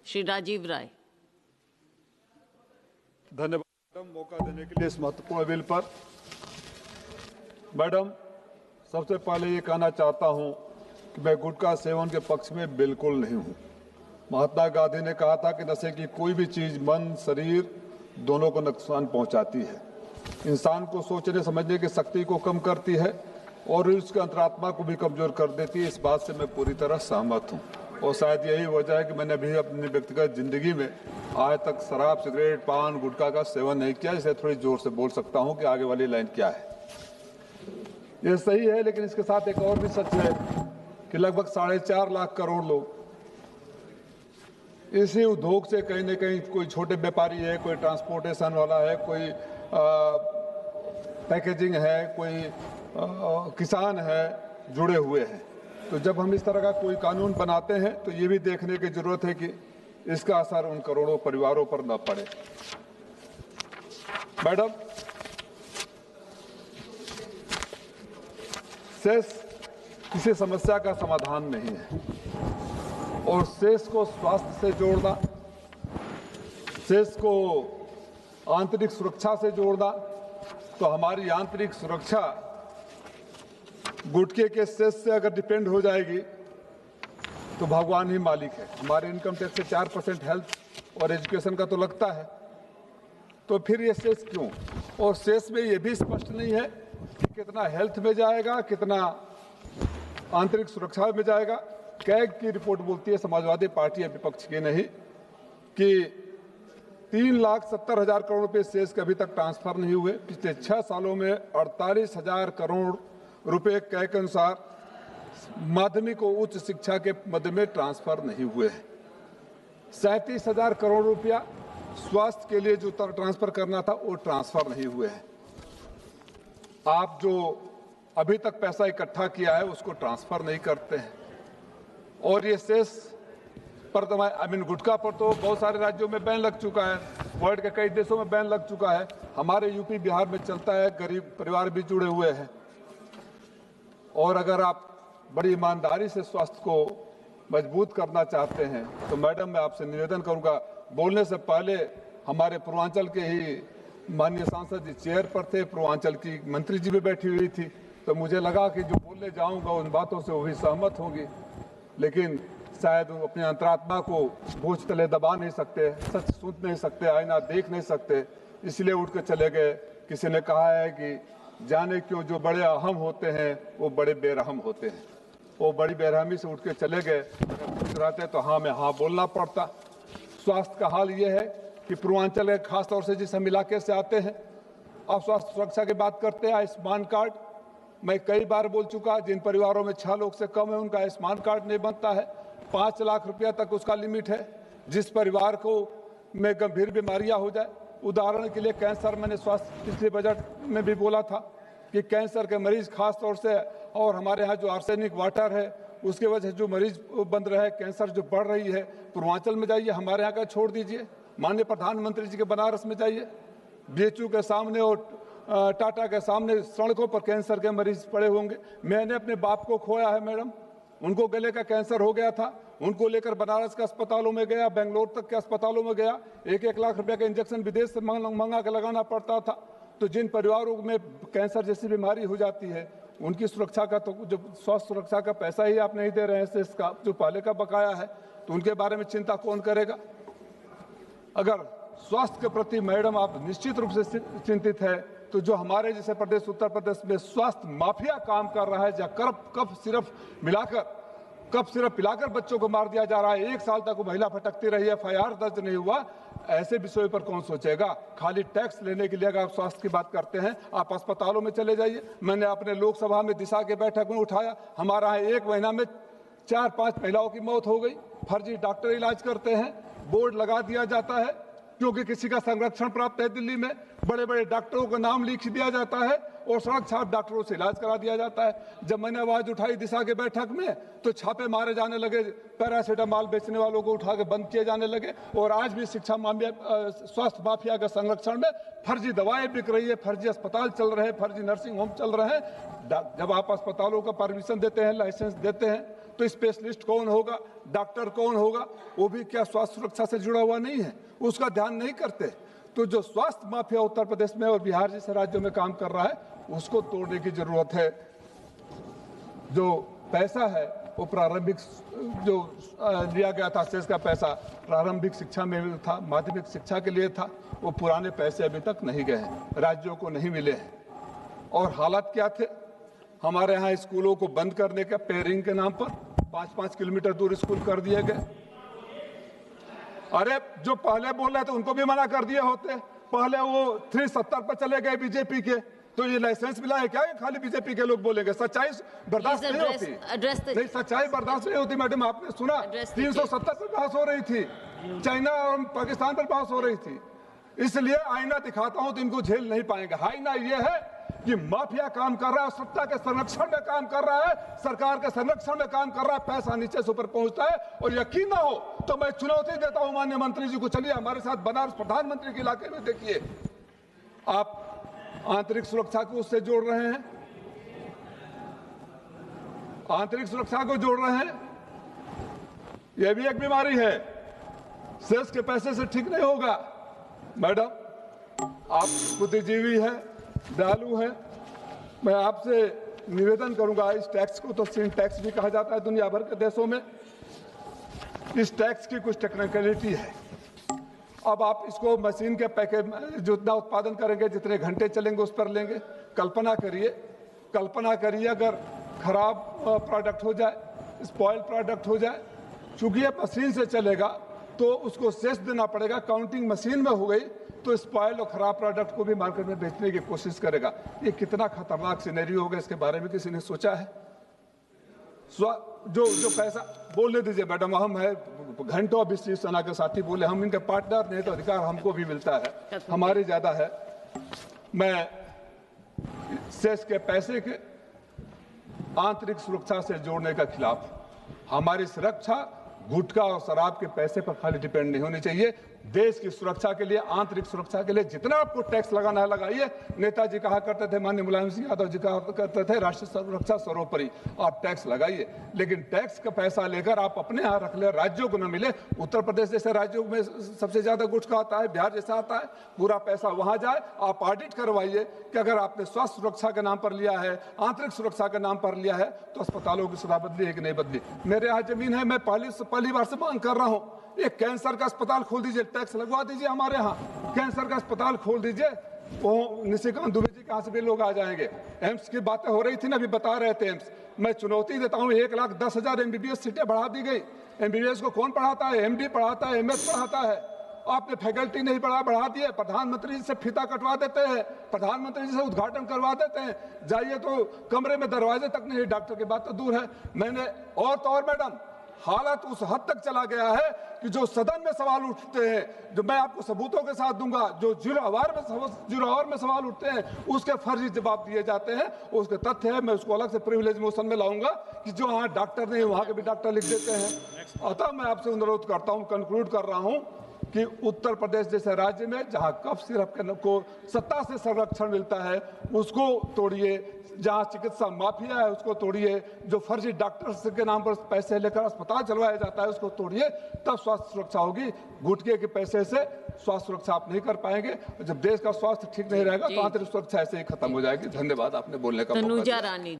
श्री राजीव राय। धन्यवाद मौका देने के लिए इस महत्वपूर्ण बिल पर। मैडम, सबसे पहले ये कहना चाहता हूं कि मैं गुटखा सेवन के पक्ष में बिल्कुल नहीं हूं। महात्मा गांधी ने कहा था कि नशे की कोई भी चीज मन शरीर दोनों को नुकसान पहुंचाती है, इंसान को सोचने समझने की शक्ति को कम करती है और उसके अंतरात्मा को भी कमजोर कर देती है। इस बात से मैं पूरी तरह सहमत हूं और शायद यही वजह है कि मैंने भी अपनी व्यक्तिगत जिंदगी में आज तक शराब, सिगरेट, पान, गुटखा का सेवन नहीं किया। इसे थोड़ी जोर से बोल सकता हूं कि आगे वाली लाइन क्या है। ये सही है, लेकिन इसके साथ एक और भी सच है कि लगभग 4.5 लाख करोड़ लोग इसी उद्योग से कहीं न कहीं, कोई छोटे व्यापारी है, कोई ट्रांसपोर्टेशन वाला है, कोई पैकेजिंग है, कोई किसान है, जुड़े हुए हैं। तो जब हम इस तरह का कोई कानून बनाते हैं तो ये भी देखने की जरूरत है कि इसका असर उन करोड़ों परिवारों पर न पड़े। मैडम, सेस किसी समस्या का समाधान नहीं है और सेस को स्वास्थ्य से जोड़ना, सेस को आंतरिक सुरक्षा से जोड़ना, तो हमारी आंतरिक सुरक्षा गुटखे के सेस से अगर डिपेंड हो जाएगी तो भगवान ही मालिक है। हमारे इनकम टैक्स से 4% हेल्थ और एजुकेशन का तो लगता है, तो फिर ये सेस क्यों? और सेस में ये भी स्पष्ट नहीं है कि कितना हेल्थ में जाएगा, कितना आंतरिक सुरक्षा में जाएगा। कैग की रिपोर्ट बोलती है, समाजवादी पार्टी विपक्ष की नहीं, कि 3,70,000 करोड़ रुपए सेस के अभी तक ट्रांसफर नहीं हुए। पिछले 6 सालों में 48,000 करोड़ रुपए कैग के अनुसार माध्यमिक और उच्च शिक्षा के मद में ट्रांसफर नहीं हुए हैं। 37,000 करोड़ रुपया स्वास्थ्य के लिए जो ट्रांसफर करना था वो ट्रांसफर नहीं हुए हैं। आप जो अभी तक पैसा इकट्ठा किया है उसको ट्रांसफर नहीं करते हैं। और ये सेस पर गुटखा पर तो बहुत सारे राज्यों में बैन लग चुका है, वर्ल्ड के कई देशों में बैन लग चुका है। हमारे यूपी बिहार में चलता है, गरीब परिवार भी जुड़े हुए हैं। और अगर आप बड़ी ईमानदारी से स्वास्थ्य को मजबूत करना चाहते हैं तो मैडम, मैं आपसे निवेदन करूंगा, बोलने से पहले हमारे पूर्वांचल के ही माननीय सांसद जी चेयर पर थे, पूर्वांचल की मंत्री जी भी बैठी हुई थी, तो मुझे लगा कि जो बोलने जाऊंगा उन बातों से वो भी सहमत होंगी, लेकिन शायद वो अपने अंतरात्मा को बोझ तले दबा नहीं सकते, सच सुन नहीं सकते, आईना देख नहीं सकते, इसलिए उठ कर चले गए। किसी ने कहा है कि जाने क्यों जो बड़े अहम होते हैं वो बड़े बेरहम होते हैं। वो बड़ी बेरहमी से उठ के चले गए। रहते तो हाँ में हाँ बोलना पड़ता। स्वास्थ्य का हाल ये है कि पूर्वांचल के खासतौर से जिस हम इलाके से आते हैं, आप स्वास्थ्य सुरक्षा की बात करते हैं, आयुष्मान कार्ड मैं कई बार बोल चुका, जिन परिवारों में 6 लोग से कम है उनका आयुष्मान कार्ड नहीं बनता है। 5 लाख रुपया तक उसका लिमिट है। जिस परिवार को में गंभीर बीमारियां हो जाए, उदाहरण के लिए कैंसर, मैंने स्वास्थ्य पिछले बजट में भी बोला था कि कैंसर के मरीज खास तौर से, और हमारे यहाँ जो आर्सेनिक वाटर है उसके वजह से जो मरीज बन रहे हैं, कैंसर जो बढ़ रही है, पूर्वांचल में जाइए, हमारे यहाँ का छोड़ दीजिए, माननीय प्रधानमंत्री जी के बनारस में जाइए, बीएचयू के सामने और टाटा के सामने सड़कों पर कैंसर के मरीज पड़े होंगे। मैंने अपने बाप को खोया है मैडम, उनको गले का कैंसर हो गया था, उनको लेकर बनारस के अस्पतालों में गया, बेंगलोर तक के अस्पतालों में गया, 1-1 लाख रुपए का इंजेक्शन विदेश से मंगा के लगाना पड़ता था। तो जिन परिवारों में कैंसर जैसी बीमारी हो जाती है उनकी सुरक्षा का, तो जो स्वास्थ्य सुरक्षा का पैसा ही आप नहीं दे रहे हैं, इसका जो पहले का बकाया है, तो उनके बारे में चिंता कौन करेगा? अगर स्वास्थ्य के प्रति मैडम आप निश्चित रूप से चिंतित है तो जो हमारे जैसे प्रदेश, उत्तर प्रदेश में स्वास्थ्य माफिया काम कर रहा है, जहाँ कफ सिरप पिलाकर बच्चों को मार दिया जा रहा है, 1 साल तक वो महिला भटकती रही है, FIR दर्ज नहीं हुआ, ऐसे विषयों पर कौन सोचेगा? खाली टैक्स लेने के लिए अगर आप स्वास्थ्य की बात करते हैं, आप अस्पतालों में चले जाइए। मैंने अपने लोकसभा में दिशा के बैठक में उठाया, हमारा 1 महीना में 4-5 महिलाओं की मौत हो गई। फर्जी डॉक्टर इलाज करते हैं, बोर्ड लगा दिया जाता है क्योंकि किसी का संरक्षण प्राप्त है दिल्ली में, बड़े बड़े डॉक्टरों का नाम लिख दिया जाता है और सड़क छाप डॉक्टरों से इलाज करा दिया जाता है। जब मैंने आवाज उठाई दिशा के बैठक में तो छापे मारे जाने लगे, पैरासीटामॉल बेचने वालों को उठा के बंद किए जाने लगे, और आज भी शिक्षा माफिया, स्वास्थ्य माफिया के संरक्षण में फर्जी दवाएं बिक रही है, फर्जी अस्पताल चल रहे हैं, फर्जी नर्सिंग होम चल रहे हैं। जब आप अस्पतालों का परमिशन देते हैं, लाइसेंस देते हैं, तो स्पेशलिस्ट कौन होगा, डॉक्टर कौन होगा, वो भी क्या स्वास्थ्य सुरक्षा से जुड़ा हुआ नहीं है, उसका ध्यान नहीं करते। तो जो स्वास्थ्य माफिया उत्तर प्रदेश में और बिहार जैसे राज्यों में काम कर रहा है, उसको तोड़ने की जरूरत है। जो पैसा है वो प्रारंभिक जो लिया गया था सेस का पैसा प्रारंभिक शिक्षा में था, माध्यमिक शिक्षा के लिए था, वो पुराने पैसे अभी तक नहीं गए हैं, राज्यों को नहीं मिले हैं। और हालात क्या थे, हमारे यहाँ स्कूलों को बंद करने का पेयरिंग के नाम पर 5-5 किलोमीटर दूर स्कूल कर दिए गए। अरे जो पहले बोल रहे थे उनको भी मना कर दिए होते, पहले वो 370 पर चले गए बीजेपी के, तो ये लाइसेंस मिला है क्या? खाली बीजेपी के लोग बोलेंगे, सच्चाई बर्दाश्त नहीं होती। नहीं, सच्चाई बर्दाश्त नहीं होती। मैडम आपने सुना 370 पर बहस हो रही थी, चाइना और पाकिस्तान पर बहस हो रही थी। इसलिए आईना दिखाता हूं तो इनको झेल नहीं पाएंगे। आईना ये है कि माफिया काम कर रहा है, सत्ता के संरक्षण में काम कर रहा है, सरकार के संरक्षण में काम कर रहा है, पैसा नीचे से ऊपर पहुंचता है। और यकीन ना हो तो मैं चुनौती देता हूं माननीय मंत्री जी को, चलिए हमारे साथ बनारस प्रधानमंत्री के इलाके में देखिए, आप आंतरिक सुरक्षा को उससे जोड़ रहे हैं, आंतरिक सुरक्षा को जोड़ रहे हैं। यह भी एक बीमारी है, सेस के पैसे से ठीक नहीं होगा। मैडम आप बुद्धिजीवी हैं, दयालु हैं, मैं आपसे निवेदन करूंगा, इस टैक्स को तो सिन टैक्स भी कहा जाता है दुनिया भर के देशों में, इस टैक्स की कुछ टेक्निकलिटी है। अब आप इसको मशीन के पैकेज जितना उत्पादन करेंगे, जितने घंटे चलेंगे उस पर लेंगे। कल्पना करिए अगर खराब प्रोडक्ट हो जाए, स्पॉइल प्रोडक्ट हो जाए, चूंकि ये मशीन से चलेगा तो उसको सेस देना पड़ेगा। काउंटिंग मशीन में हो गई तो स्पॉइल और खराब प्रोडक्ट को भी मार्केट में बेचने की कोशिश करेगा। ये कितना खतरनाक सिनेरियो होगा, इसके बारे में किसी ने सोचा है? जो पैसा बोलने दीजिए मैडम, हम है घंटों अभी सेना के साथी बोले, हम इनके पार्टनर नहीं तो अधिकार हमको भी मिलता है, हमारी ज्यादा है। मैं सेस के पैसे के आंतरिक सुरक्षा से जोड़ने का खिलाफ। हमारी सुरक्षा गुटखा और शराब के पैसे पर खाली डिपेंड नहीं होनी चाहिए। देश की सुरक्षा के लिए, आंतरिक सुरक्षा के लिए जितना आपको टैक्स लगाना है लगाइए। नेताजी कहा करते थे, माननीय मुलायम सिंह यादव जी कहा करते थे, राष्ट्रीय सुरक्षा सर्वोपरि। आप टैक्स लगाइए, लेकिन टैक्स का पैसा लेकर आप अपने यहाँ रख ले, राज्यों को न मिले। उत्तर प्रदेश जैसे राज्यों में सबसे ज्यादा गुटखा आता है, बिहार जैसा आता है, पूरा पैसा वहां जाए। आप ऑडिट करवाइए कि अगर आपने स्वास्थ्य सुरक्षा के नाम पर लिया है, आंतरिक सुरक्षा के नाम पर लिया है, तो अस्पतालों की सुविधा बदली है कि नहीं बदली। मेरे यहाँ जमीन है, मैं पहली बार से मांग कर रहा हूँ, एक कैंसर का अस्पताल खोल दीजिए, टैक्स लगवा दीजिए। हमारे यहाँ कैंसर का अस्पताल खोल दीजिए, वो निशिकांत दुबे जी कहाँ से भी लोग आ जाएंगे। एम्स की बातें हो रही थी ना, अभी बता रहे थे एम्स। मैं चुनौती देता हूँ, 1,10,000 MBBS सीटें बढ़ा दी गई। MBBS को कौन पढ़ाता है? MD पढ़ाता है, MS पढ़ाता है। आपने फैकल्टी नहीं बढ़ा दिए। प्रधानमंत्री जी से फीता कटवा देते हैं, प्रधानमंत्री जी से उद्घाटन करवा देते हैं, जाइए तो कमरे में दरवाजे तक नहीं, डॉक्टर की बात तो दूर है। मैंने और तो और मैडम, हालत उस हद तक चला गया है कि जो सदन में सवाल उठते हैं, जो मैं आपको सबूतों के साथ दूंगा, जो जीरो आवर में सवाल उठते हैं, उसके फर्जी जवाब दिए जाते हैं। उसके तथ्य है, मैं उसको अलग से प्रिविलेज मोशन में लाऊंगा कि जो वहाँ डॉक्टर नहीं वहाँ के भी डॉक्टर लिख देते हैं। अतः मैं आपसे अनुरोध करता हूँ, कंक्लूड कर रहा हूँ कि उत्तर प्रदेश जैसे राज्य में जहां कफ सिरप को सत्ता से संरक्षण मिलता है, उसको तोड़िए। जहां चिकित्सा माफिया है उसको तोड़िए। जो फर्जी डॉक्टर्स के नाम पर पैसे लेकर अस्पताल चलवाया जाता है उसको तोड़िए, तब स्वास्थ्य सुरक्षा होगी। गुटखे के पैसे से स्वास्थ्य सुरक्षा आप नहीं कर पाएंगे। जब देश का स्वास्थ्य ठीक नहीं रहेगा तो आंतरिक सुरक्षा ऐसे ही खत्म हो जाएगी। धन्यवाद आपने बोलने का मौका दिया।